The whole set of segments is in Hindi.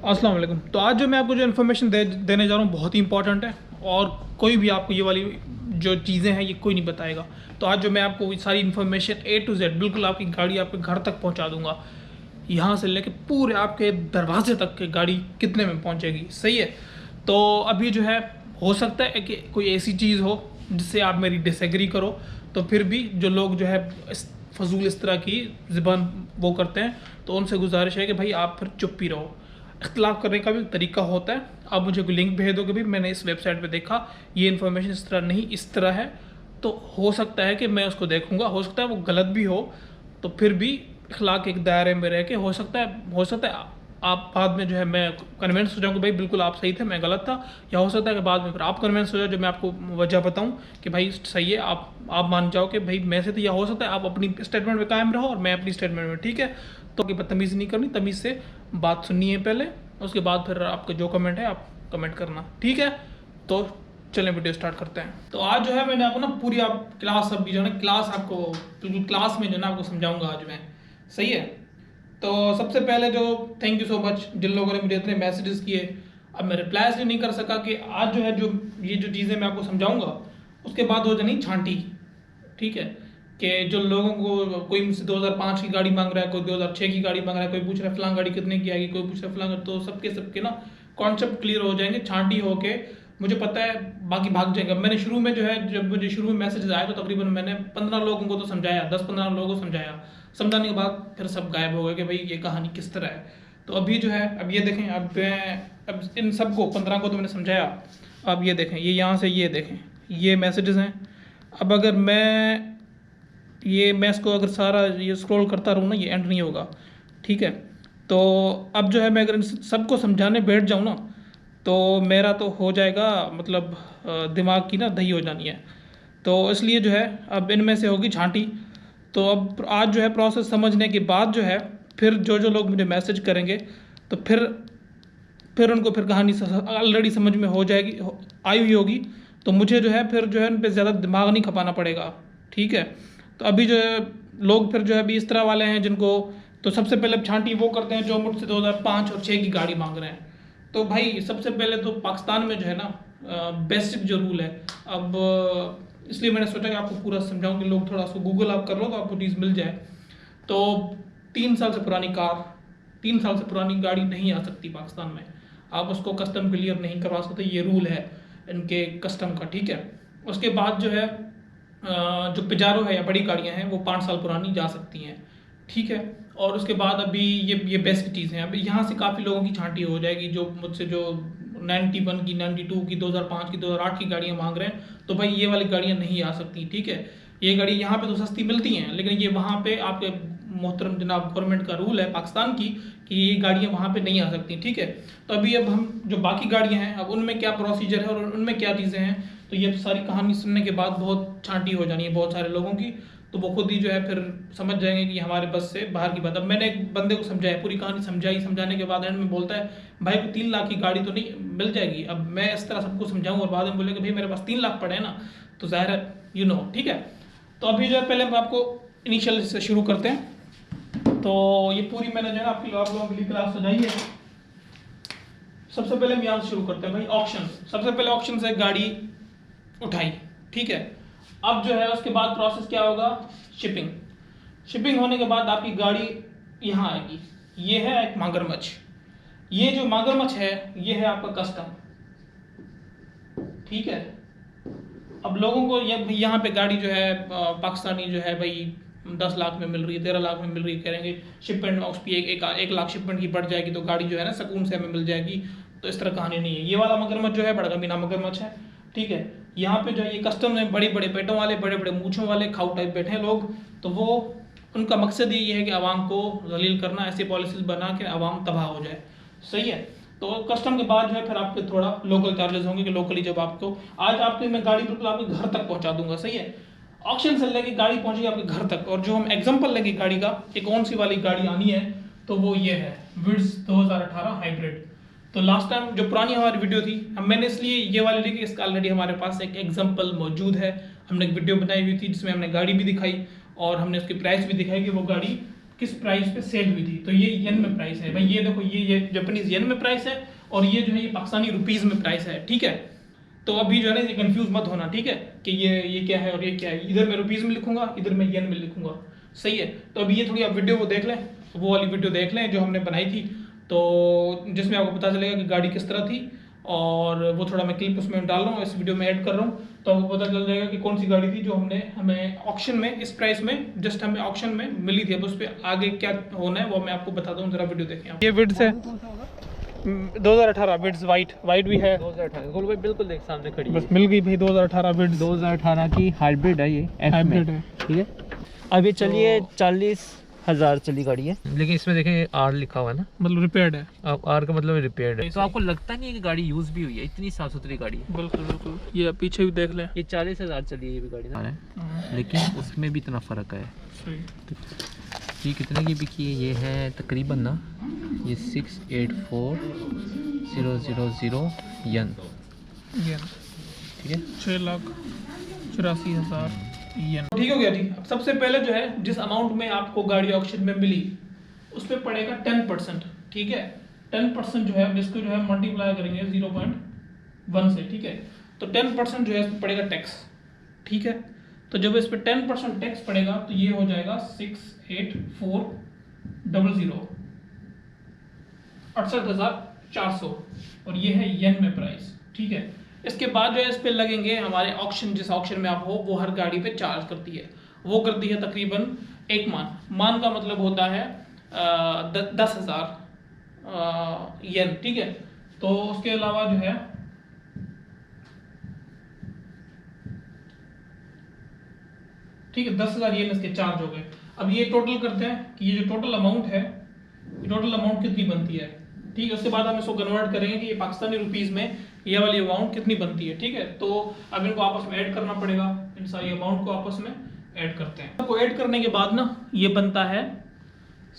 अस्सलाम वालेकुम। तो आज जो मैं आपको जो इन्फॉर्मेशन देने जा रहा हूँ बहुत ही इंपॉर्टेंट है और कोई भी आपको ये वाली जो चीज़ें हैं ये कोई नहीं बताएगा। तो आज जो मैं आपको सारी इन्फॉर्मेशन A to Z बिल्कुल आपकी गाड़ी आपके घर तक पहुँचा दूँगा, यहाँ से लेके पूरे आपके दरवाजे तक की गाड़ी कितने में पहुँचेगी। सही है। तो अभी जो है हो सकता है कि कोई ऐसी चीज़ हो जिससे आप मेरी डिसएग्री करो, तो फिर भी जो लोग जो है फजूल इस तरह की ज़बान वो करते हैं, तो उनसे गुजारिश है कि भाई आप फिर चुप ही रहो। इख्तलाफ करने का भी तरीका होता है। आप मुझे कोई लिंक भेज दोगे भी मैंने इस वेबसाइट पे देखा, ये इन्फॉर्मेशन इस तरह नहीं इस तरह है, तो हो सकता है कि मैं उसको देखूंगा, हो सकता है वो गलत भी हो, तो फिर भी अखलाक के एक दायरे में रह के हो सकता है आप बाद में जो है मैं कन्विंस हो जाऊँ कि भाई बिल्कुल आप सही थे, मैं गलत था। या हो सकता है कि बाद में फिर आप कन्विंस हो जाओ जब मैं आपको वजह बताऊँ कि भाई सही है, आप मान जाओ कि भाई मैं से तो। या हो सकता है आप अपनी स्टेटमेंट में कायम रहो और मैं अपनी स्टेटमेंट में। ठीक है। तो कि बदतमीज़ी नहीं करनी, तमीज़ से बात सुननी है पहले, उसके बाद फिर आपका जो कमेंट है आप कमेंट करना। ठीक है। तो चलें वीडियो स्टार्ट करते हैं। तो आज जो है मैंने आपको ना पूरी आप क्लास अभी जो है ना क्लास आपको बिल्कुल क्लास में जो है ना आपको समझाऊंगा आज मैं। सही है। तो सबसे पहले जो थैंक यू सो मच जिन लोगों ने मुझे इतने मैसेजेस किए। अब मैं रिप्लाई इसलिए नहीं कर सका कि आज जो है जो ये जो चीज़ें मैं आपको समझाऊंगा उसके बाद हो जानी छांटी। ठीक है। कि जो लोगों को कोई मुझसे 2005 की गाड़ी मांग रहा है, कोई 2006 की गाड़ी मांग रहा है, कोई पूछ रहा है फलां गाड़ी कितने की आएगी, कोई पूछ रहा है फलां, तो सबके ना कॉन्सेप्ट क्लियर हो जाएंगे छांटी होके। मुझे पता है बाकी भाग जाएगा। मैंने शुरू में जो है जब मुझे शुरू में मैसेज आया तो तकरीबन मैंने 15 लोगों को तो समझाया, 10-15 लोगों को समझाया। समझाने के बाद फिर सब गायब हो गए कि भाई ये कहानी किस तरह है। तो अभी जो है अब ये देखें, अब इन सबको 15 को तो मैंने समझाया। अब ये देखें, ये यहाँ से ये देखें, ये मैसेजेस हैं। अब अगर मैं इसको अगर सारा ये स्क्रॉल करता रहूँ ना, ये एंड नहीं होगा। ठीक है। तो अब जो है मैं अगर इन सबको समझाने बैठ जाऊँ ना तो मेरा तो हो जाएगा, मतलब दिमाग की ना दही हो जानी है। तो इसलिए जो है अब इनमें से होगी छांटी। तो अब आज जो है प्रोसेस समझने के बाद जो है फिर जो जो लोग मुझे मैसेज करेंगे तो फिर उनको फिर कहानी ऑलरेडी समझ में हो जाएगी, आई हुई होगी। तो मुझे जो है फिर जो है उन पर ज़्यादा दिमाग नहीं खपाना पड़ेगा। ठीक है। तो अभी जो है लोग फिर जो है अभी इस तरह वाले हैं जिनको, तो सबसे पहले छांटी वो करते हैं जो मुझसे 2005 और 6 की गाड़ी मांग रहे हैं। तो भाई सबसे पहले तो पाकिस्तान में जो है ना बेसिक जो रूल है, अब इसलिए मैंने सोचा कि आपको पूरा समझाऊं कि लोग थोड़ा सा गूगल आप कर लो तो आपको चीज़ मिल जाए। तो 3 साल से पुरानी कार, 3 साल से पुरानी गाड़ी नहीं आ सकती पाकिस्तान में। आप उसको कस्टम क्लियर नहीं करवा सकते, ये रूल है इनके कस्टम का। ठीक है। उसके बाद जो है जो पिजारो है या बड़ी गाड़ियाँ हैं वो 5 साल पुरानी जा सकती हैं। ठीक है। और उसके बाद अभी ये बेसिक चीज़ें हैं। अभी यहाँ से काफ़ी लोगों की छांटी हो जाएगी जो मुझसे जो 91 की, 92 की, 2005 की, 2008 की गाड़ियाँ मांग रहे हैं। तो भाई ये वाली गाड़ियाँ नहीं आ सकती। ठीक है। ये गाड़ी यहाँ पे तो सस्ती मिलती हैं, लेकिन ये वहाँ पे आपके मोहतरम जनाब गवर्नमेंट का रूल है पाकिस्तान की कि ये गाड़ियाँ वहाँ पे नहीं आ सकती। ठीक है। तो अभी अब हम जो बाकी गाड़ियाँ हैं अब उनमें क्या प्रोसीजर है और उनमें क्या चीज़ें हैं, तो ये सारी कहानी सुनने के बाद बहुत छांटी हो जानी है बहुत सारे लोगों की। तो वो खुद ही जो है फिर समझ जाएंगे कि हमारे बस से बाहर की बात। अब मैंने एक बंदे को समझाया, पूरी कहानी समझाई, समझाने के बाद एंड में बोलता है भाई को 3 लाख की गाड़ी तो नहीं मिल जाएगी। अब मैं इस तरह सबको समझाऊँ और बाद में बोले कि भाई मेरे पास 3 लाख पड़े हैं ना, तो ज़ाहिर है ठीक है। तो अभी जो है पहले हम आपको इनिशियल से शुरू करते हैं। तो ये पूरी मैंने जो है आप लोगों के लिए क्लास सजाई है। सबसे पहले हम यहाँ से शुरू करते हैं भाई, ऑप्शन। सबसे पहले ऑप्शन से गाड़ी उठाई। ठीक है। अब जो है उसके बाद प्रोसेस क्या होगा, शिपिंग। शिपिंग होने के बाद आपकी गाड़ी यहाँ आएगी। ये है एक मगरमच्छ। ये जो मगरमच्छ है ये है आपका कस्टम। ठीक है। अब लोगों को यहाँ पे गाड़ी जो है पाकिस्तानी जो है भाई 10 लाख में मिल रही है, 13 लाख में मिल रही है, करेंगे शिपमेंट उस पर एक लाख शिपमेंट की बढ़ जाएगी तो गाड़ी जो है ना सुकून से हमें मिल जाएगी। तो इस तरह कहानी नहीं है। ये वाला मगरमच्छ जो है बड़गमीना मगरमच्छ है। ठीक है। यहाँ पे जो है ये कस्टम है, बड़े बड़े पेटों वाले, बड़े बड़े मूछों वाले खाऊ टाइप बैठे हैं लोग। तो वो उनका मकसद ये है कि आवाम को जलील करना, ऐसी पॉलिसीज बना के आवाम तबाह हो जाए। सही है। तो कस्टम के बाद जो है फिर आपके थोड़ा लोकल चार्जेस होंगे कि लोकली जब आपको आज आपकी मैं गाड़ी बिल्कुल आपके घर तक पहुंचा दूंगा। सही है। ऑक्शन से लेके गाड़ी पहुंचेगी आपके घर तक। और जो हम एग्जांपल लेंगे गाड़ी का कि कौन सी वाली गाड़ी आनी है, तो वो ये है विड्स 2018 हाइब्रिड। तो लास्ट टाइम जो पुरानी हमारी वीडियो थी मैंने इसलिए ये वाली ली कि इसका ऑलरेडी हमारे पास एक एग्जांपल मौजूद है। हमने एक वीडियो बनाई हुई थी जिसमें हमने गाड़ी भी दिखाई और हमने उसकी प्राइस भी दिखाई कि वो गाड़ी किस प्राइस पे सेल हुई थी, तो ये येन में प्राइस है भाई। ये देखो ये जापानीज येन में प्राइस है और ये जो है ये पाकिस्तानी रुपीज़ में प्राइस है, ठीक है। तो अभी जो है ना ये कंफ्यूज मत होना, ठीक है, कि ये क्या है और ये क्या है। इधर मैं रुपीज़ में लिखूंगा, इधर मैं येन में लिखूंगा, सही है। तो अभी ये थोड़ी आप वीडियो वो देख लें, वो वाली वीडियो देख लें जो हमने बनाई थी, तो जिसमें आपको पता चलेगा कि गाड़ी किस तरह थी। और वो थोड़ा मैं क्लिप उसमें डाल रहा हूँ, इस वीडियो में ऐड कर रहा हूँ, तो आपको पता चल जाएगा कि कौन सी गाड़ी थी जो हमें ऑक्शन में इस प्राइस में जस्ट हमें ऑक्शन में मिली थी। अब उस पर आगे क्या होना है वो मैं आपको बताता हूँ, जरा वीडियो देखें आप। ये विड्स है 2018 विड्स, वाइट भी है 2018 भाई बिल्कुल देख सामने खड़ी है, बस मिल गई भाई 2018 विड्स। 2018 की हाइब्रिड है ये, हाइब्रिड है, ठीक है। अभी चलिए 40,000 चली गाड़ी है, लेकिन इसमें देखें आर लिखा हुआ है ना, मतलब रिपेयर्ड है। अब आर का मतलब रिपेयर्ड है, तो आपको लगता नहीं है कि गाड़ी यूज भी हुई है, इतनी साफ सुथरी गाड़ी है। बिल्कुल बिल्कुल, ये पीछे भी देख लें, ये 40,000 चली है ये भी गाड़ी ना, लेकिन उसमें भी इतना फ़र्क है। ये कितने की बिकी है? ये है तकरीबन ना ये 684,000 यन, ठीक है, 6,84,000 येन। ठीक हो गया जी। अब सबसे पहले जो है जिस अमाउंट में आपको गाड़ी ऑक्शन में मिली उस पर पड़ेगा 10%, ठीक है। 10% जो है अब इसको जो है मल्टीप्लाई करेंगे 0.1 से, ठीक है। तो 10% जो है इस पर पड़ेगा टैक्स, ठीक है। तो जब इस पर 10% टैक्स पड़ेगा तो ये हो जाएगा 684,000, 68,400, और ये है येन में प्राइस, ठीक है। इसके बाद जो है इस पे लगेंगे हमारे ऑक्शन, जिस ऑक्शन में आप हो वो हर गाड़ी पे चार्ज करती है, वो करती है तकरीबन 1 मान का मतलब होता है 10,000 येन, ठीक है। तो उसके अलावा जो है ठीक है 10,000 येन इसके चार्ज हो गए। अब ये टोटल करते हैं कि ये जो टोटल अमाउंट है, ये टोटल अमाउंट कितनी बनती है, ठीक है। उसके बाद हम इसको कन्वर्ट करेंगे कि ये पाकिस्तानी रुपीज़ में ये वाली अमाउंट कितनी बनती है, ठीक है। तो अब इनको आपस में ऐड करना पड़ेगा, इन सारी अमाउंट को आपस में ऐड करते हैं। को ऐड करने के बाद ना ये बनता है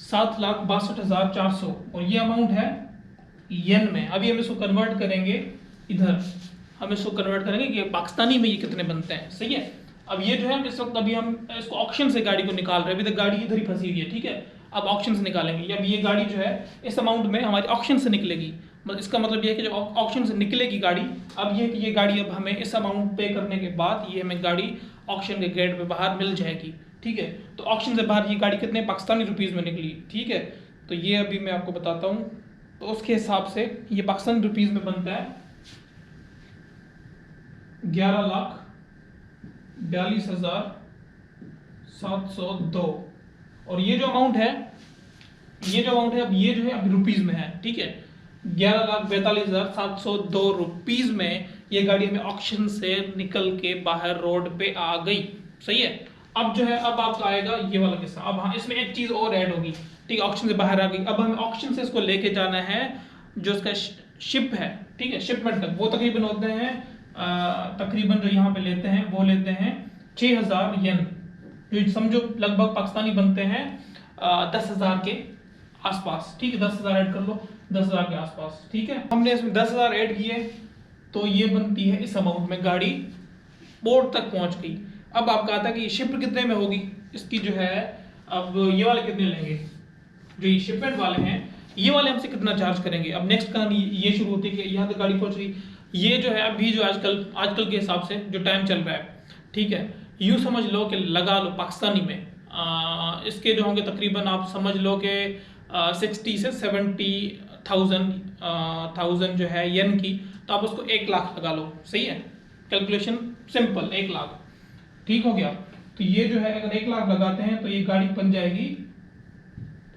7,62,400, और ये अमाउंट है येन में। अभी हम इसको कन्वर्ट करेंगे, इधर हम इसको कन्वर्ट करेंगे कि पाकिस्तानी में ये कितने बनते हैं, सही है। अब ये जो है इस वक्त अभी हम इसको ऑक्शन से गाड़ी को निकाल रहे हैं, अभी तक गाड़ी इधर ही फंसी हुई है, ठीक है। अब ऑक्शन से निकालेंगे। अब ये गाड़ी जो है इस अमाउंट में हमारी ऑक्शन से निकलेगी, इसका मतलब ये है कि जब ऑक्शन से निकलेगी गाड़ी, अब ये गाड़ी अब हमें इस अमाउंट पे करने के बाद ये हमें गाड़ी ऑक्शन के गेट पे बाहर मिल जाएगी, ठीक है। तो ऑक्शन से बाहर ये गाड़ी कितने पाकिस्तानी रुपीज़ में निकली, ठीक है। तो ये अभी मैं आपको बताता हूँ, तो उसके हिसाब से ये पाकिस्तानी रुपीज़ में बनता है 11,42,702, और ये जो अमाउंट है अब ये जो है अब रुपीज़ में है, ठीक है। 11,42,702 रुपीज़ में ये गाड़ी हमें ऑक्शन से निकल के बाहर रोड पे आ गई, सही है। अब जो है अब आपका आएगा ये वाला किस्सा। अब हाँ, इसमें एक चीज़ और ऐड होगी, ठीक है। ऑक्शन से बाहर आ गई, अब हमें ऑक्शन से इसको लेके जाना है जो इसका शिप है, ठीक है, शिपमेंट तक। वो तकरीबन होते हैं तकरीबन जो यहाँ पे लेते हैं वो लेते हैं 6,000 येन, जो समझो लगभग पाकिस्तानी बनते हैं 10,000 के आसपास, ठीक है। 10,000 ऐड कर लो, 10,000 के आसपास, ठीक है। हमने इसमें 10,000 ऐड किए तो ये बनती है इस अमाउंट में, गाड़ी पोर्ट तक पहुंच गई। अब आपका आता है कि शिप कितने में होगी इसकी जो है, अब ये वाले कितने लेंगे, जो ये शिपमेंट वाले हैं ये वाले हमसे कितना चार्ज करेंगे। अब नेक्स्ट कहानी ये शुरू होती है कि यहाँ तक गाड़ी पहुंच गई। ये जो है अभी जो आजकल के हिसाब से जो टाइम चल रहा है, ठीक है, यूँ समझ लो कि लगा लो पाकिस्तानी में इसके जो होंगे तकरीबन आप समझ लो कि 60 से 70,000 जो है येन की, तो आप उसको 1 लाख लगा लो, सही है। कैलकुलेशन सिंपल, 1 लाख, ठीक हो गया। तो ये जो है अगर 1 लाख लगाते हैं तो ये गाड़ी बन जाएगी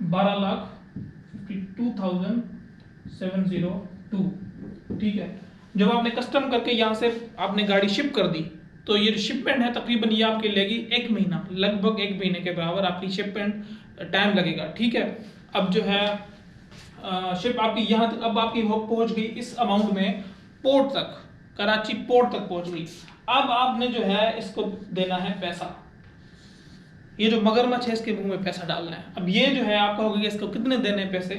12,52,702, ठीक है। जब आपने कस्टम करके यहाँ से आपने गाड़ी शिप कर दी तो ये शिपमेंट है तकरीबन ये आपके लेगी 1 महीना, लगभग 1 महीने के बराबर आपकी शिपमेंट टाइम लगेगा, ठीक है। अब जो है शिप आपकी यहाँ तक अब आपकी पहुँच गई इस अमाउंट में, पोर्ट तक, कराची पोर्ट तक पहुँच गई। अब आपने जो है इसको देना है पैसा, ये जो मगरमच्छ है इसके मुंह में पैसा डालना है। अब ये जो है आप कहोगे कि इसको कितने देने हैं पैसे,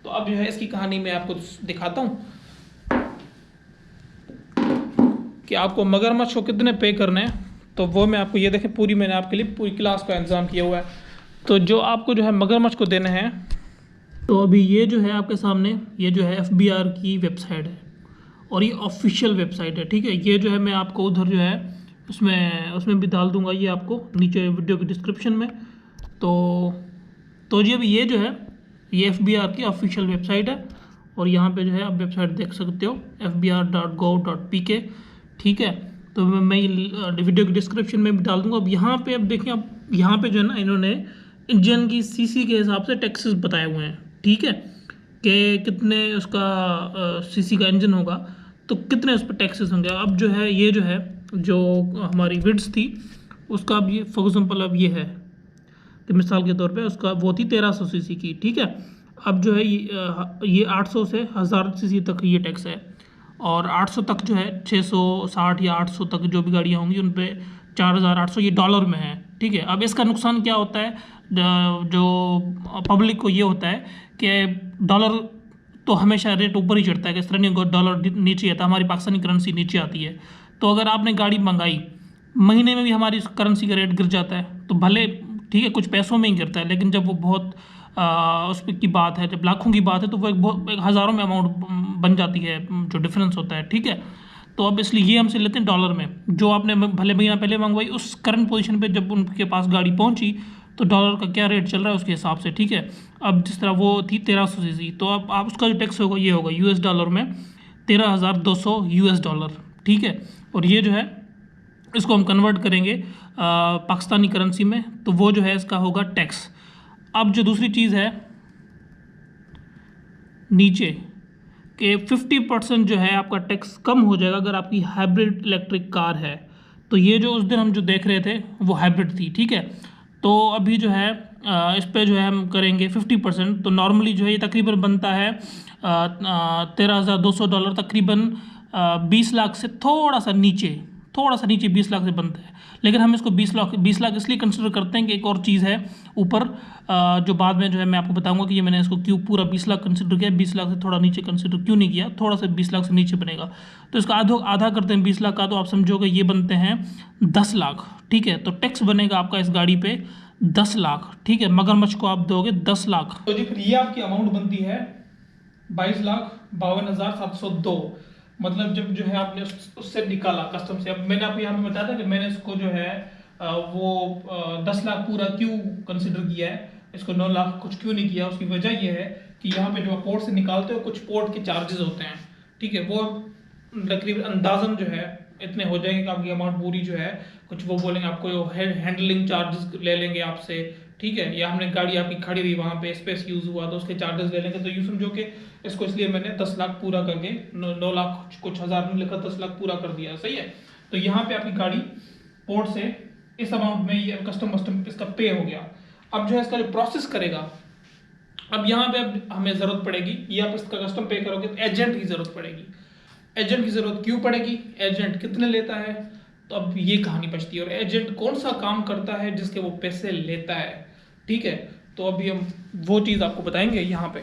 तो अब जो है इसकी कहानी मैं आपको दिखाता हूँ कि आपको मगरमच्छ को कितने पे करने हैं। तो वो मैं आपको ये देखें, पूरी मैंने आपके लिए पूरी क्लास का इंतजाम किया हुआ है। तो जो आपको जो है मगरमच्छ को देना है, तो अभी ये जो है आपके सामने, ये जो है एफबीआर की वेबसाइट है और ये ऑफिशियल वेबसाइट है, ठीक है। ये जो है मैं आपको उधर जो है उसमें भी डाल दूंगा, ये आपको नीचे वीडियो के डिस्क्रिप्शन में। तो जी अभी ये जो है ये एफबीआर की ऑफिशियल वेबसाइट है और यहाँ पे जो है आप वेबसाइट देख सकते हो fbr.gov.pk, ठीक है। तो मैं वीडियो के डिस्क्रिप्शन में भी डाल दूंगा। अब यहाँ पे अब देखिए, अब यहाँ पे जो है ना इन्होंने इंजन की सीसी के हिसाब से टैक्सेस बताए हुए हैं, ठीक है, कि कितने उसका सीसी का इंजन होगा तो कितने उस पर टैक्सेस होंगे। अब जो है ये जो है जो हमारी विड्स थी उसका, अब ये फॉर एग्जाम्पल अब ये है कि मिसाल के तौर पे उसका वो थी 1300 सीसी की, ठीक है। अब जो है ये 800 से 1000 सीसी तक ये टैक्स है और 800 तक जो है 660 या 800 तक जो भी गाड़ियाँ होंगी उन पे 4800 ये डॉलर में है, ठीक है। अब इसका नुकसान क्या होता है, जो पब्लिक को ये होता है कि डॉलर तो हमेशा रेट ऊपर ही चढ़ता है, कि इस तरह नहीं डॉलर नीचे आता, हमारी पाकिस्तानी करेंसी नीचे आती है। तो अगर आपने गाड़ी मंगाई, महीने में भी हमारी करेंसी का रेट गिर जाता है, तो भले ठीक है कुछ पैसों में ही गिरता है, लेकिन जब वो बहुत उस पर की बात है, जब लाखों की बात है, तो वो एक हज़ारों में अमाउंट बन जाती है जो डिफरेंस होता है, ठीक है। तो अब इसलिए ये हमसे लेते हैं डॉलर में। जो आपने भले महीना पहले मंगवाई, उस करंट पोजीशन पे जब उनके पास गाड़ी पहुंची तो डॉलर का क्या रेट चल रहा है उसके हिसाब से, ठीक है। अब जिस तरह वो थी 1300 सीसी, तो अब आप उसका जो टैक्स होगा ये होगा यूएस डॉलर में 13,200 यूएस डॉलर, ठीक है। और ये जो है इसको हम कन्वर्ट करेंगे पाकिस्तानी करेंसी में, तो वो जो है इसका होगा टैक्स। अब जो दूसरी चीज़ है नीचे कि 50% जो है आपका टैक्स कम हो जाएगा अगर आपकी हाइब्रिड इलेक्ट्रिक कार है। तो ये जो उस दिन हम जो देख रहे थे वो हाइब्रिड थी, ठीक है। तो अभी जो है इस पे जो है हम करेंगे 50%। तो नॉर्मली जो है ये तकरीबन बनता है $13,200, तकरीबन 20 लाख से थोड़ा सा नीचे 20 लाख से बनता है। लेकिन हम इसको 20 लाख इसलिए कंसिडर करते हैं कि एक और चीज़ है ऊपर, जो बाद में जो है मैं आपको बताऊंगा कि ये मैंने इसको क्यों पूरा 20 लाख कंसिडर किया, 20 लाख से थोड़ा नीचे कंसिडर क्यों नहीं किया, थोड़ा सा 20 लाख से नीचे बनेगा। तो इसका आधा करते हैं 20 लाख का, तो आप समझोगे ये बनते हैं 10 लाख, ठीक है। तो टैक्स बनेगा आपका इस गाड़ी पे 10 लाख, ठीक है। मगरमच्छ को आप दोगे 10 लाख, तो जी फिर ये आपकी अमाउंट बनती है 22,52,702। मतलब जब जो है आपने उससे निकाला कस्टम से। अब मैंने आपको यहाँ पे बताया था कि मैंने इसको जो है वो 10 लाख पूरा क्यों कंसिडर किया है, इसको 9 लाख कुछ क्यों नहीं किया। उसकी वजह ये है कि यहाँ पे जो पोर्ट से निकालते हो कुछ पोर्ट के चार्जेस होते हैं, ठीक है। वो तकरीबन अंदाजन जो है इतने हो जाएंगे कि आपकी अमाउंट पूरी जो है, कुछ वो बोलेंगे आपको हैंडलिंग चार्जेस ले लेंगे आपसे, ठीक है। या हमने गाड़ी आपकी खड़ी रही वहाँ पे स्पेस यूज़ हुआ तो उसके चार्जेस ले लेंगे। तो यूँ समझो कि इसको इसलिए मैंने 10 लाख पूरा करके 9 लाख कुछ हज़ार में लिखा 10 लाख पूरा कर दिया, सही है। तो यहाँ पे आपकी गाड़ी पोर्ट से इस अमाउंट में ये कस्टम इसका पे हो गया। अब जो है इसका जो प्रोसेस करेगा, अब यहाँ पे अब हमें ज़रूरत पड़ेगी, ये आप इसका कस्टम पे करोगे तो एजेंट की ज़रूरत पड़ेगी। एजेंट की ज़रूरत क्यों पड़ेगी, एजेंट कितने लेता है, तो अब ये कहानी बचती है। और एजेंट कौन सा काम करता है जिसके वो पैसे लेता है, ठीक है। तो अभी हम वो चीज़ आपको बताएंगे यहाँ पे।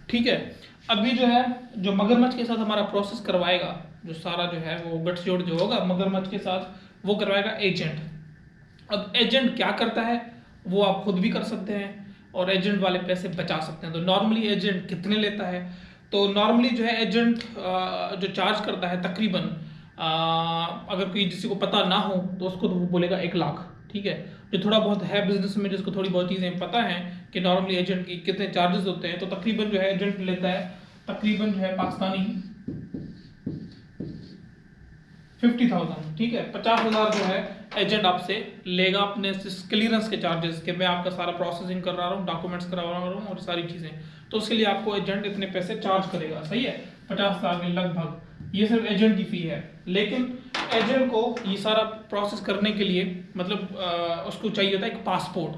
ठीक है। अभी जो है जो मगरमच्छ के साथ हमारा प्रोसेस करवाएगा, जो सारा जो है वो गठजोड़ जो होगा मगरमच्छ के साथ वो करवाएगा एजेंट। अब एजेंट क्या करता है वो आप खुद भी कर सकते हैं और एजेंट वाले पैसे बचा सकते हैं। तो नॉर्मली एजेंट कितने लेता है, तो नॉर्मली जो है एजेंट जो चार्ज करता है तकरीबन अगर कोई किसी को पता ना हो तो उसको तो वो बोलेगा 1 लाख, ठीक है। जो थोड़ा बहुत है बिजनेस में जिसको थोड़ी बहुत चीज़ें पता हैं कि नॉर्मली एजेंट की कितने चार्जेस होते हैं, तो तकरीबन जो है एजेंट लेता है तकरीबन जो है पाकिस्तानी 50,000, ठीक है। 50,000 जो है एजेंट आपसे लेगा अपने क्लियरेंस के चार्जेस के, मैं आपका सारा प्रोसेसिंग कर रहा हूँ, डॉक्यूमेंट्स करा रहा हूँ और सारी चीज़ें, तो उसके लिए आपको एजेंट इतने पैसे चार्ज करेगा, सही है। 50,000 के लगभग ये सिर्फ एजेंट की फ़ी है। लेकिन एजेंट को ये सारा प्रोसेस करने के लिए मतलब उसको चाहिए होता है एक पासपोर्ट,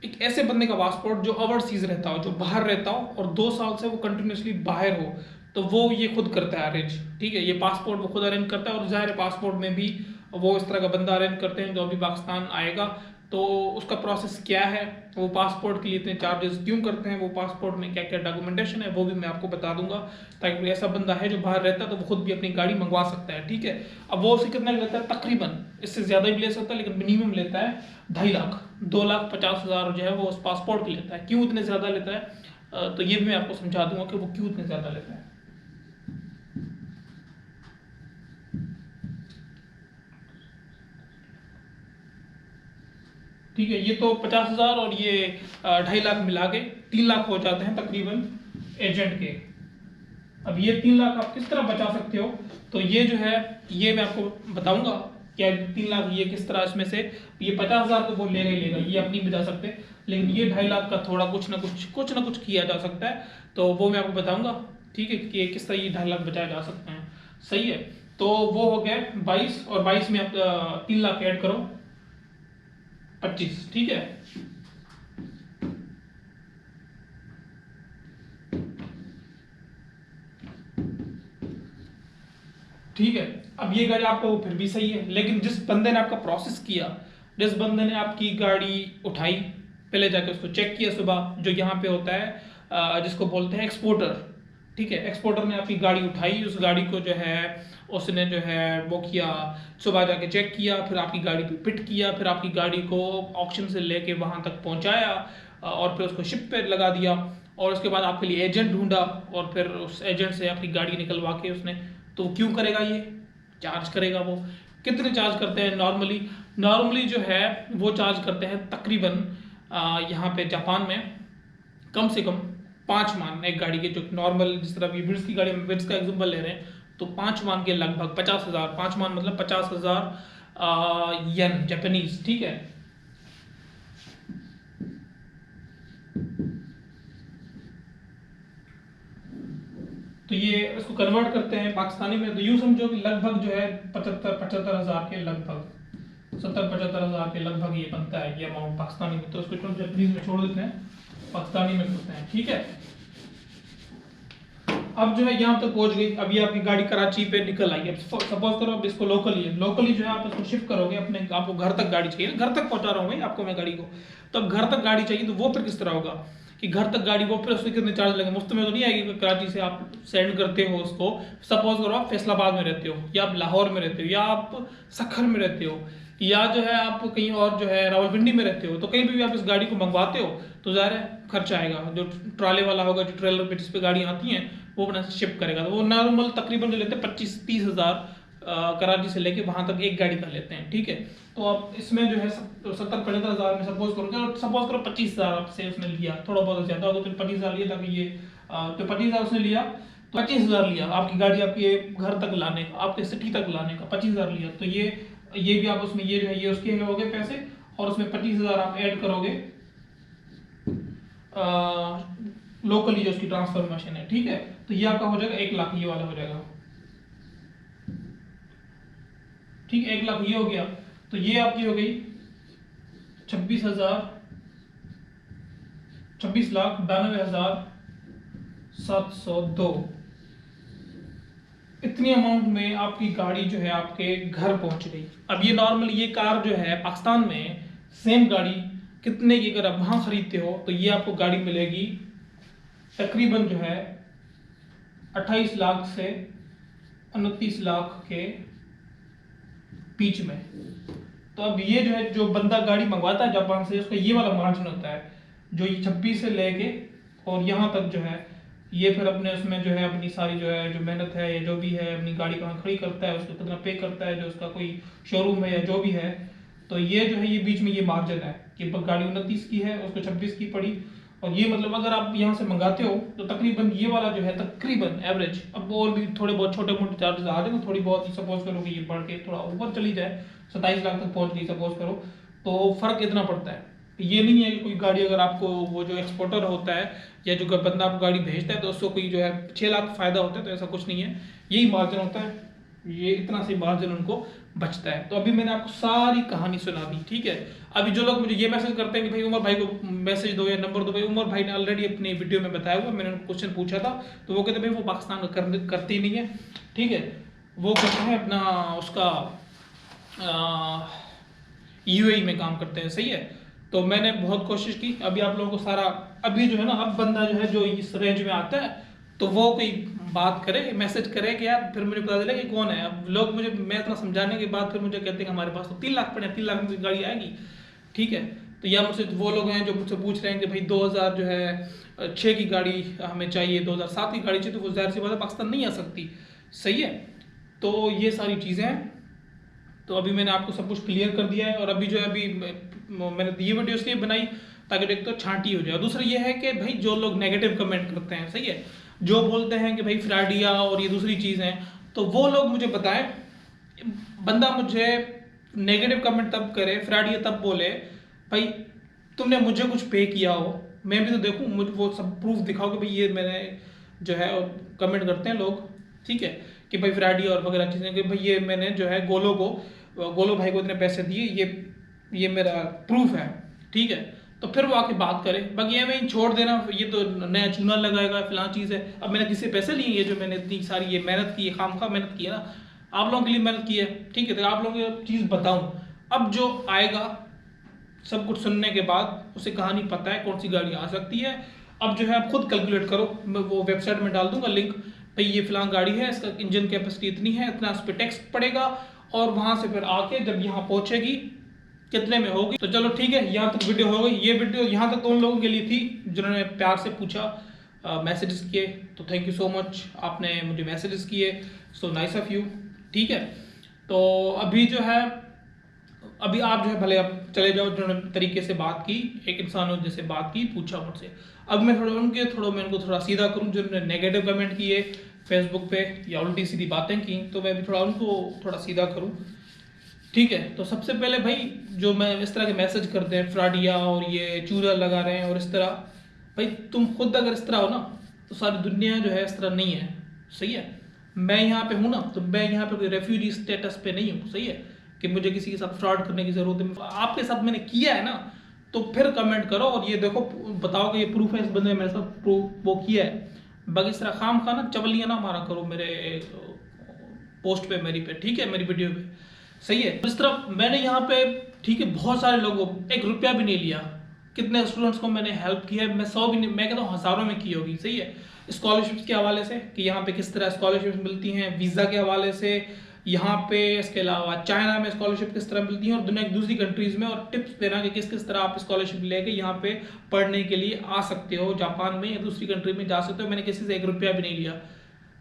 एक ऐसे बंदे का पासपोर्ट जो ओवरसीज रहता हो, जो बाहर रहता हो और 2 साल से वो कंटिन्यूसली बाहर हो, तो वो ये खुद करता है अरेंज, ठीक है। ये पासपोर्ट वो खुद अरेंज करता है और ज़ाहिर पासपोर्ट में भी वो इस तरह का बंदा अरेंज करते हैं जो अभी पाकिस्तान आएगा तो उसका प्रोसेस क्या है, वो पासपोर्ट के लिए इतने चार्जेस क्यों करते हैं, वो पासपोर्ट में क्या क्या डॉक्यूमेंटेशन है वो भी मैं आपको बता दूंगा, ताकि कोई ऐसा बंदा है जो बाहर रहता है तो वो खुद भी अपनी गाड़ी मंगवा सकता है। ठीक है, अब वो उसे कितना लेता है, तकरीबन इससे ज़्यादा भी ले सकता है लेकिन मिनिमम लेता है 2.5 लाख, 2,50,000 जो है वो उस पासपोर्ट के लेता है। क्यों इतने ज़्यादा लेता है, तो ये भी मैं आपको समझा दूंगा कि वो क्यों इतने ज़्यादा लेता है। ठीक है, ये तो 50,000 और ये 2.5 लाख मिला के 3 लाख हो जाते हैं तकरीबन एजेंट के। अब ये 3 लाख आप किस तरह बचा सकते हो, तो ये जो है ये मैं आपको बताऊंगा क्या 3 लाख ये किस तरह इसमें से, ये 50,000 तो वो लेगा ही लेगा, ये आप नहीं बचा सकते, लेकिन ये 2.5 लाख का थोड़ा कुछ ना कुछ किया जा सकता है, तो वो मैं आपको बताऊंगा। ठीक है, कि किस तरह ये 2.5 लाख बचाए जा सकते हैं। सही है, तो वो हो गया 22 और 22 में आप 3 लाख ऐड करो 25। ठीक है, ठीक है, अब ये गाड़ी आपको फिर भी सही है, लेकिन जिस बंदे ने आपका प्रोसेस किया, जिस बंदे ने आपकी गाड़ी उठाई, पहले जाके उसको चेक किया सुबह, जो यहाँ पे होता है जिसको बोलते हैं एक्सपोर्टर। ठीक है, एक्सपोर्टर ने आपकी गाड़ी उठाई, उस गाड़ी को जो है उसने जो है वो किया, सुबह जाके चेक किया, फिर आपकी गाड़ी पे फिट किया, फिर आपकी गाड़ी को ऑक्शन से लेके वहाँ तक पहुँचाया और फिर उसको शिप पे लगा दिया, और उसके बाद आपके लिए एजेंट ढूंढा और फिर उस एजेंट से आपकी गाड़ी निकलवा के उसने, तो क्यों करेगा, ये चार्ज करेगा। वो कितने चार्ज करते हैं नॉर्मली, नॉर्मली जो है वो चार्ज करते हैं तकरीबन यहाँ पे जापान में कम से कम 5 मान एक गाड़ी के, जो नॉर्मल जिस तरह विट्स की गाड़ी में, विट्स का एग्जांपल ले रहे हैं तो 5 मान के लगभग 50,000, 5 मान मतलब 50,000 येन जापानीज। ठीक है, तो ये इसको कन्वर्ट करते हैं पाकिस्तानी में, तो यूँ समझो कि लगभग जो है 75,000 के लगभग 70-75,000 के लगभग ये बनता है ये अमाउंट पाकिस्तानी में। तो इसको जापानीज में छोड़ देते हैं, पाकिस्तानी में करते हैं। ठीक है, अब जो है यहाँ तक पहुंच गई, अब ये आपकी गाड़ी कराची पे निकल आई। अब सपोज करो अब इसको लोकली जो है आप इसको शिफ्ट करोगे अपने, आपको घर तक गाड़ी चाहिए, घर तक पहुंचा रहा हूँ भाई आपको मैं गाड़ी को, तो अब घर तक गाड़ी चाहिए तो वो फिर किस तरह होगा कि घर तक गाड़ी, वो फिर उसके कितने चार्ज लगेंगे, मुफ्त में तो नहीं आएगी। कराची से आप सेंड करते हो उसको, सपोज करो आप फैसलाबाद में रहते हो, या आप लाहौर में रहते हो, या आप सखर में रहते हो, या जो है आप कहीं और जो है रावलपिंडी में रहते हो, तो कहीं भी आप इस गाड़ी को मंगवाते हो तो ज़ाहिर है खर्चा आएगा। जो ट्राले वाला होगा, जो ट्रेलर पे जिस पे गाड़ी आती हैं वो अपना शिप करेगा, तो वो नॉर्मल तकरीबन जो लेते हैं 25-30 हज़ार कराची से लेके वहाँ तक एक गाड़ी का लेते हैं। ठीक है, तो अब इसमें जो है 70-75 हज़ार में सपोज करो 25,000 आपसे उसने लिया, थोड़ा बहुत ज़्यादा हो तो फिर 25,000 लिया, ताकि ये तो 25,000 उसने लिया, तो 25,000 लिया आपकी गाड़ी आपके घर तक लाने का, आपके सिटी तक लाने का 25,000 लिया, तो ये भी आप उसमें ये जो है ये उसके हो गए पैसे, और उसमें 25,000 आप ऐड करोगे लोकली जो उसकी ट्रांसफर मशीन है। ठीक है, तो ये आपका हो जाएगा 1 लाख, ये वाला हो जाएगा। ठीक है, 1 लाख ये हो गया, तो ये आपकी हो गई 26,92,702। इतनी अमाउंट में आपकी गाड़ी जो है आपके घर पहुंच गई। अब ये नॉर्मल ये कार जो है पाकिस्तान में सेम गाड़ी कितने की अगर आप वहां खरीदते हो तो ये आपको गाड़ी मिलेगी तकरीबन जो है 28 लाख से 29 लाख के बीच में। तो अब ये जो है जो बंदा गाड़ी मंगवाता है जापान से, उसका ये वाला मार्जिन होता है जो ये 26 से लेके और यहाँ तक जो है ये फिर अपने उसमें जो है अपनी सारी जो है जो मेहनत है या जो भी है अपनी गाड़ी कहाँ खड़ी करता है, उसको कितना पे करता है, जो उसका कोई शोरूम है या जो भी है, तो ये जो है ये बीच में ये मार्जिन है कि गाड़ी 29 की है उसको 26 की पड़ी। और ये मतलब अगर आप यहाँ से मंगाते हो तो तकरीबन ये वाला जो है तकरीबन एवरेज, अब और भी थोड़े बहुत छोटे मोटे चार्जेस आ जाए, थोड़ी बहुत सपोज करो कि ये बढ़ के थोड़ा ऊपर चली जाए 27 लाख तक पहुँच गई सपोज करो, तो फर्क इतना पड़ता है। ये नहीं है कि कोई गाड़ी अगर आपको वो जो एक्सपोर्टर होता है या जो बंदा आपको गाड़ी भेजता है तो उसको कोई जो है 6 लाख फायदा होता है, तो ऐसा कुछ नहीं है, यही मार्जिन होता है, ये इतना सी मार्जिन उनको बचता है। तो अभी मैंने आपको सारी कहानी सुना दी। ठीक है, अभी जो लोग मुझे ये मैसेज करते हैं कि भाई उमर भाई को मैसेज दो या नंबर दो, भाई उमर भाई ने ऑलरेडी अपनी वीडियो में बताया हुआ, मैंने उनको क्वेश्चन पूछा था तो वो कहते भाई वो पाकिस्तान का करती नहीं है। ठीक है, वो कहते हैं अपना उसका यूएई में काम करते हैं, सही है। तो मैंने बहुत कोशिश की, अभी आप लोगों को सारा, अभी जो है ना, अब बंदा जो है जो इस रेंज में आता है तो वो कोई बात करे, मैसेज करे कि यार, फिर मुझे पता चला कि कौन है। अब लोग मुझे, मैं इतना समझाने के बाद फिर मुझे कहते हैं कि हमारे पास तो 3 लाख पड़े, 3 लाख में गाड़ी आएगी, ठीक है। तो या मुझसे वो लोग हैं जो मुझसे पूछ रहे हैं कि भाई 2000 जो है 6 की गाड़ी हमें चाहिए, 2007 की गाड़ी चाहिए, तो वो ज़ाहिर सी बात है पाकिस्तान नहीं आ सकती, सही है। तो ये सारी चीज़ें हैं। तो अभी मैंने आपको सब कुछ क्लियर कर दिया है। और अभी जो है, अभी मैंने ये वीडियो इसलिए बनाई ताकि एक तो छांटी हो जाए, दूसरा ये है कि भाई जो लोग नेगेटिव कमेंट करते हैं, सही है, जो बोलते हैं कि भाई फ्राडिया और ये दूसरी चीज़ हैं, तो वो लोग मुझे बताएं। बंदा मुझे नेगेटिव कमेंट तब करे, फ्राडिया तब बोले, भाई तुमने मुझे कुछ पे किया हो, मैं भी तो देखूं, मुझे वो सब प्रूफ दिखाओ कि भाई ये मैंने जो है, कमेंट करते हैं लोग, ठीक है, कि भाई फ्राडिया और वगैरह चीज़ें, कि भाई ये मैंने जो है गोलो भाई को इतने पैसे दिए, ये मेरा प्रूफ है, ठीक है। तो फिर वो आके बात करे। बाकी ये मैं छोड़ देना, ये तो नया चूना लगाएगा, फिलहाल चीज़ है। अब मैंने किसी से पैसे लिए, ये जो मैंने इतनी सारी ये मेहनत की है, खामखा मेहनत की है ना, आप लोगों के लिए मेहनत की है, ठीक है। तो आप लोगों को चीज़ बताऊं, अब जो आएगा सब कुछ सुनने के बाद उसे कहानी पता है कौन सी गाड़ी आ सकती है। अब जो है आप खुद कैलकुलेट करो, मैं वो वेबसाइट में डाल दूंगा लिंक, भाई ये फिलहाल गाड़ी है, इसका इंजन कैपेसिटी इतनी है, इतना इस पर टैक्स पड़ेगा, और वहां से फिर आके जब यहाँ पहुंचेगी कितने में होगी। तो चलो ठीक है, यहाँ तक वीडियो हो गई। ये वीडियो यहाँ तक तो उन लोगों के लिए थी जिन्होंने प्यार से पूछा, मैसेजेस किए, तो थैंक यू सो मच, आपने मुझे मैसेजेस किए, सो नाइस ऑफ यू, ठीक है। तो अभी जो है, अभी आप जो है भले आप चले जाओ, जिन्होंने तरीके से बात की, एक इंसानों जैसे बात की, पूछा मुझसे। अब मैं मैं उनको थोड़ा सीधा करूँ, जिन्होंने नेगेटिव कमेंट किए फेसबुक पे या उल्टी सीधी बातें की, तो मैं भी थोड़ा उनको थोड़ा सीधा करूँ, ठीक है। तो सबसे पहले भाई, जो मैं इस तरह के मैसेज करते हैं फ्राडिया और ये चूरा लगा रहे हैं और इस तरह, भाई तुम खुद अगर इस तरह हो ना, तो सारी दुनिया जो है इस तरह नहीं है, सही है। मैं यहाँ पे हूँ ना, तो मैं यहाँ पे कोई रेफ्यूजी स्टेटस पे नहीं हूँ, सही है, कि मुझे किसी के साथ फ्रॉड करने की जरूरत है। आपके साथ मैंने किया है ना, तो फिर कमेंट करो और ये देखो, बताओ कि ये प्रूफ है, इस बंदे ने मेरे साथ प्रूफ वो किया है। बाकी इस तरह खाम खाना चवलियाँ ना मारा करो मेरे पोस्ट पे, मेरी पे, ठीक है, मेरी वीडियो पे, सही है। इस तरह मैंने यहाँ पे, ठीक है, बहुत सारे लोगों, 1 रुपया भी नहीं लिया, कितने स्टूडेंट्स को मैंने हेल्प की है, मैं 100 भी नहीं, मैं कहता हूँ हज़ारों में की होगी, सही है। स्कॉलरशिप्स के हवाले से, कि यहाँ पे किस तरह स्कॉलरशिप्स मिलती हैं, वीज़ा के हवाले से यहाँ पे, इसके अलावा चाइना में स्कॉलरशिप किस तरह मिलती है, और दुनिया की दूसरी कंट्रीज़ में, और टिप्स देना कि किस किस तरह आप स्कॉलरशिप लेके यहाँ पे पढ़ने के लिए आ सकते हो, जापान में या दूसरी कंट्री में जा सकते हो। मैंने किसी से 1 रुपया भी नहीं लिया।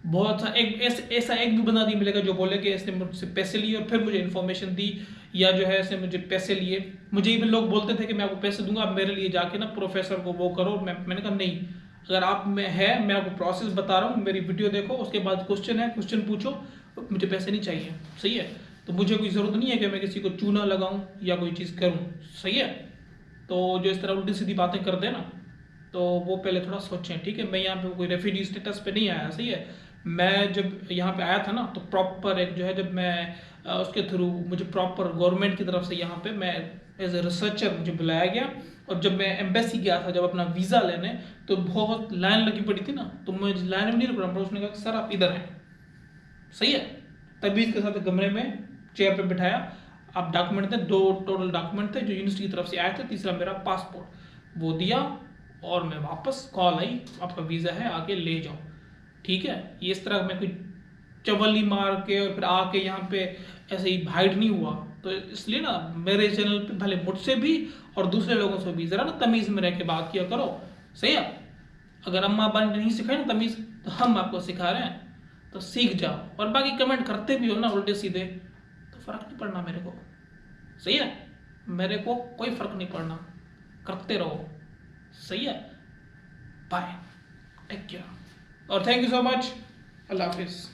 बहुत सा एक ऐसा एक भी बंदा नहीं मिलेगा जो बोले कि इसने मुझसे पैसे लिए और फिर मुझे इन्फॉर्मेशन दी, या जो है इसने मुझे पैसे लिए। मुझे इवन लोग बोलते थे कि मैं आपको पैसे दूंगा, आप मेरे लिए जाके ना प्रोफेसर को वो करो। मैंने कहा नहीं, अगर आप में है, मैं आपको प्रोसेस बता रहा हूँ, मेरी वीडियो देखो, उसके बाद क्वेश्चन है, क्वेश्चन पूछो, मुझे पैसे नहीं चाहिए, सही है। तो मुझे कोई ज़रूरत नहीं है कि मैं किसी को चूना लगाऊँ या कोई चीज़ करूँ, सही है। तो जो इस तरह उल्टी सीधी बातें कर देना, तो वो पहले थोड़ा सोचें, ठीक है। मैं यहाँ पे कोई रेफ्यूजी स्टेटस पे नहीं आया, सही है। मैं जब यहाँ पे आया था ना, तो प्रॉपर एक जो है, जब मैं उसके थ्रू, मुझे प्रॉपर गवर्नमेंट की तरफ से यहाँ पे मैं एज ए रिसर्चर मुझे बुलाया गया। और जब मैं एम्बेसी गया था, जब अपना वीज़ा लेने, तो बहुत लाइन लगी पड़ी थी ना, तो मैं लाइन में नहीं रुक रहा, उसने कहा सर आप इधर हैं, सही है। तमीज़ के साथ कमरे में चेयर पे बिठाया, आप डॉक्यूमेंट थे, 2 टोटल डॉक्यूमेंट थे जो यूनिवर्सिटी की तरफ से आए थे, तीसरा मेरा पासपोर्ट, वो दिया, और मैं वापस, कॉल आई, आपका वीज़ा है, आके ले जाओ, ठीक है। ये इस तरह मैं कोई चवली मार के और फिर आके यहाँ पे ऐसे ही हाइड नहीं हुआ। तो इसलिए ना, मेरे चैनल पे भले मुझसे भी और दूसरे लोगों से भी ज़रा ना तमीज़ में रह के बात किया करो, सही है। अगर अम्मा अब्बा ने नहीं सिखाई ना तमीज़, तो हम आपको सिखा रहे हैं, तो सीख जाओ। और बाकी कमेंट करते भी हो ना उल्टे सीधे, तो फ़र्क नहीं पड़ना मेरे को, सही है। मेरे को कोई फ़र्क नहीं पड़ना, करते रहो, सही है। बाय, टेक केयर, और थैंक यू सो मच, अल्लाह हाफिज़।